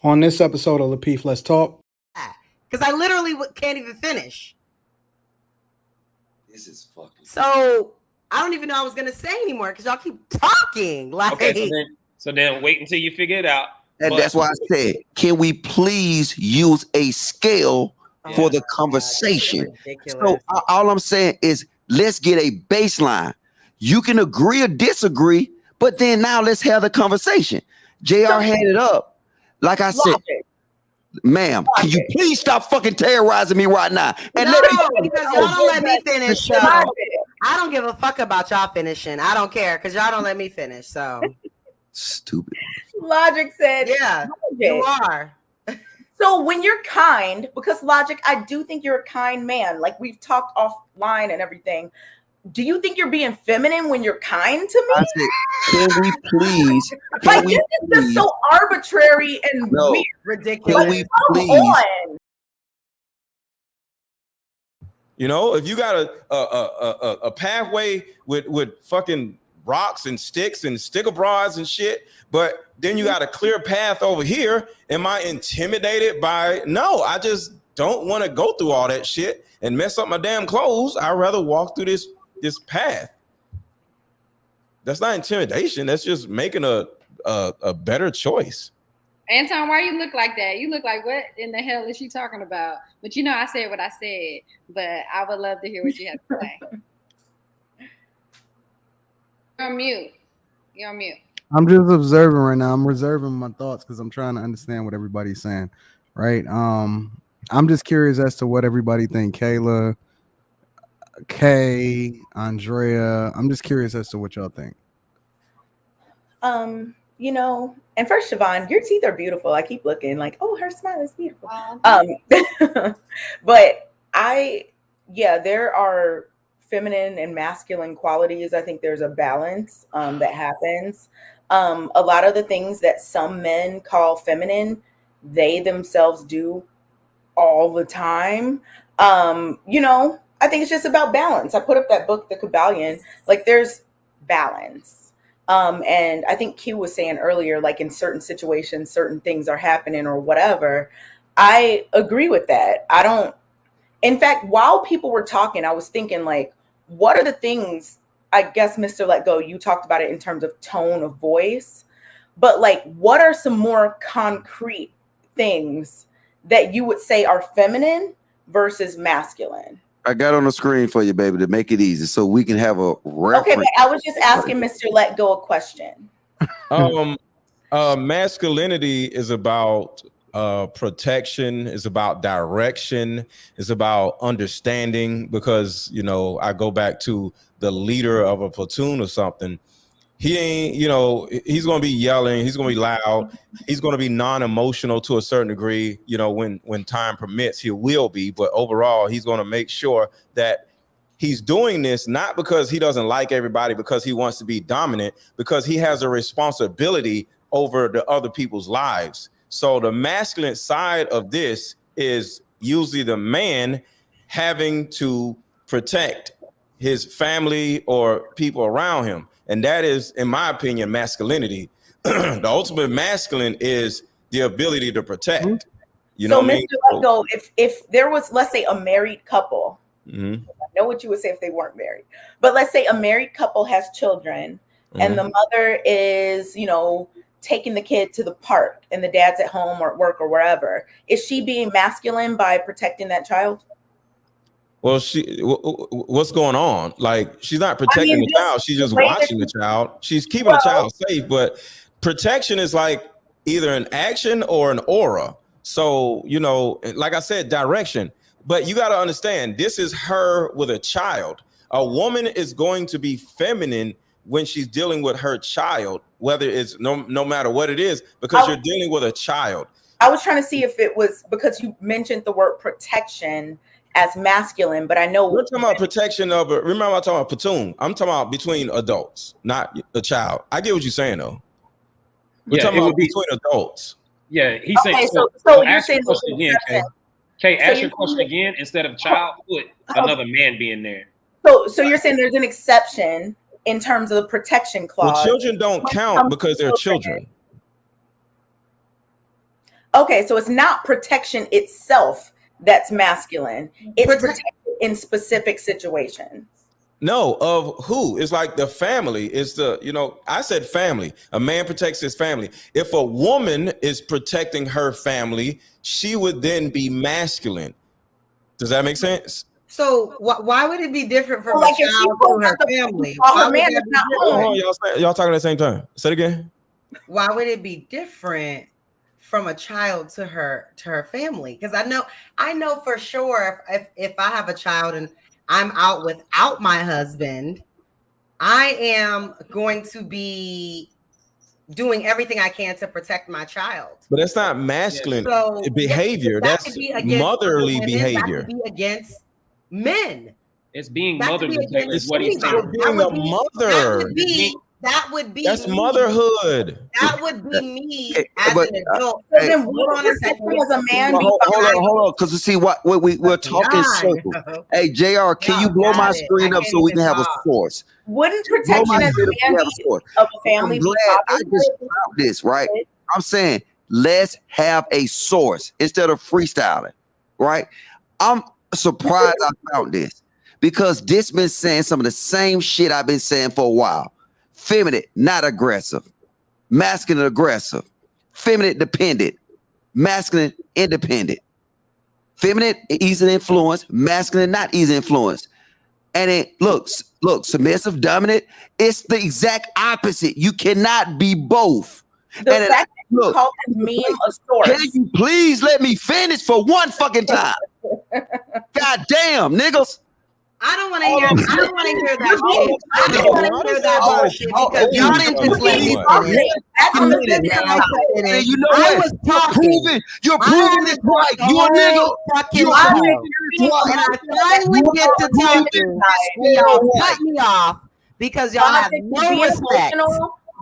On this episode of Lapeef, Let's Talk. Because I literally can't even finish. This is fucking. So I don't even know what I was gonna say anymore because y'all keep talking. Like, okay, so then wait until you figure it out. And that's why I said, can we please use a scale for the conversation? So all I'm saying is, let's get a baseline. You can agree or disagree, but then now let's have the conversation. JR had it up. Like I said, ma'am, can you please stop fucking terrorizing me right now? And no, because y'all don't let me finish. So I don't give a fuck about y'all finishing. I don't care because y'all don't let me finish. So stupid. Logic said, yeah, you are. So when you're kind, because Logic, I do think you're a kind man. Like we've talked offline and everything. Do you think you're being feminine when you're kind to me? I said, can we please? Like this is just so arbitrary and weird, ridiculous. Can we please? You know, if you got a pathway with fucking rocks and sticks and sticker bras and shit, but then you got a clear path over here. Am I intimidated by? No, I just don't want to go through all that shit and mess up my damn clothes. I'd rather walk through this path. That's not intimidation. That's just making a better choice. Anton, why you look like that? You look like, what in the hell is she talking about? But you know, I said what I said, but I would love to hear what you have to say. You're on mute. You're on mute. I'm just observing right now. I'm reserving my thoughts because I'm trying to understand what everybody's saying. Right. I'm just curious as to what everybody think. Kayla, Kay, Andrea. I'm just curious as to what y'all think. You know, and first, Siobhan, your teeth are beautiful. I keep looking like, oh, her smile is beautiful. But there are feminine and masculine qualities. I think there's a balance that happens. A lot of the things that some men call feminine, they themselves do all the time. You know, I think it's just about balance. I put up that book, The Kabbalion, like there's balance. And I think Q was saying earlier, like in certain situations, certain things are happening or whatever. I agree with that. In fact, while people were talking, I was thinking like, what are the things, I guess, Mr. Let Go, you talked about it in terms of tone of voice, but like, what are some more concrete things that you would say are feminine versus masculine? I got on the screen for you, baby, to make it easy so we can have a reference. Okay, but I was just asking Mr. Let Go a question. Masculinity is about protection, is about direction, is about understanding, because, you know, I go back to the leader of a platoon or something. He ain't, you know, he's going to be yelling. He's going to be loud. He's going to be non-emotional to a certain degree. You know, when time permits, he will be. But overall, he's going to make sure that he's doing this not because he doesn't like everybody, because he wants to be dominant, because he has a responsibility over the other people's lives. So the masculine side of this is usually the man having to protect his family or people around him. And that is, in my opinion, masculinity. The ultimate masculine is the ability to protect. You know, so Mr. Let Go, if there was, let's say, a married couple, mm-hmm. I know what you would say if they weren't married, but let's say a married couple has children, mm-hmm. and the mother is, you know, taking the kid to the park and the dad's at home or at work or wherever. Is she being masculine by protecting that child? Well, what's going on? Like, she's not protecting the child. She's just watching the child. She's keeping the child safe. But protection is like either an action or an aura. So, you know, like I said, direction. But you got to understand, this is her with a child. A woman is going to be feminine when she's dealing with her child, whether it's no matter what it is, because you're dealing with a child. I was trying to see if it was because you mentioned the word protection as masculine, but I know we're talking about protection of. Remember, I'm talking about platoon. I'm talking about between adults, not a child. I get what you're saying, though. We're talking about between adults. Yeah, he's saying. So you're saying question again, Kay. Kay, ask your question again instead of child. Put another man being there. So you're saying there's an exception in terms of the protection clause. Well, children don't count because they're children. Okay, so it's not protection itself that's masculine. It's protection in specific situations. No, of who? It's like the family. It's the, I said family. A man protects his family. If a woman is protecting her family, she would then be masculine. Does that make sense? So why would it be different from like a child to her family? Her man is not home. Y'all talking at the same time. Say it again. Why would it be different from a child to her family? Because I know for sure if I have a child and I'm out without my husband, I am going to be doing everything I can to protect my child. But that's not masculine behavior. Yes, that's motherly behavior. That could be against men. It's being motherly. Is what he's saying. Being a mother. That would be that's motherhood. That would be me as an adult. So then hold on a second. As a man, hold on, because you see what we're talking circles. Hey, JR, can you blow my screen up so we can have a source? Wouldn't protection as a man of a family be I just found this, right? I'm saying let's have a source instead of freestyling, right? I'm surprised I found this because this been saying some of the same shit I've been saying for a while. Feminine, not aggressive. Masculine, aggressive. Feminine, dependent. Masculine, independent. Feminine, easy influence. Masculine, not easy influence. And it look, submissive, dominant. It's the exact opposite. You cannot be both. The fact that you call this meme a source. Can you please let me finish for one fucking time? God damn, niggas. I don't want to hear. I don't want to hear that shit. I don't want to hear that bullshit because y'all didn't just let me finish. You know what? You're proving it right. You a nigga. And I finally get to talking. Y'all cut me off because y'all have no respect.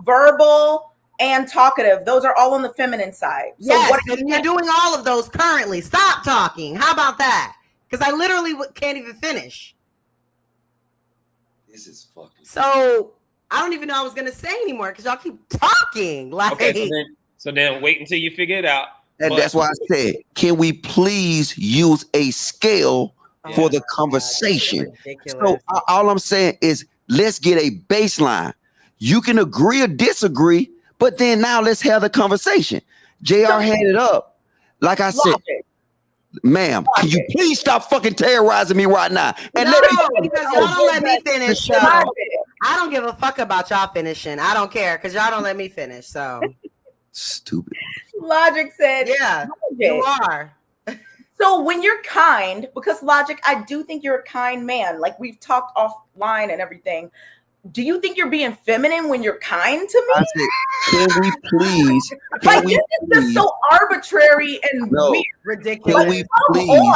Verbal and talkative. Those are all on the feminine side. So yes, and you're doing all of those currently. Stop talking. How about that? Because I literally can't even finish. This is fucking. So I don't even know what I was gonna say anymore because y'all keep talking. Like, okay, so then wait until you figure it out. And that's why I said, can we please use a scale for the conversation? So all I'm saying is, let's get a baseline. You can agree or disagree, but then now let's have the conversation. JR had it up. Like I said, ma'am, can you please stop fucking terrorizing me right now? And let me because y'all don't let me finish. So I don't give a fuck about y'all finishing. I don't care because y'all don't let me finish. So stupid. Logic said, yeah, you are. So when you're kind, because Logic, I do think you're a kind man. Like we've talked offline and everything. Do you think you're being feminine when you're kind to me? I said, can we please? Like this is just so arbitrary and weird, ridiculous. Can we please?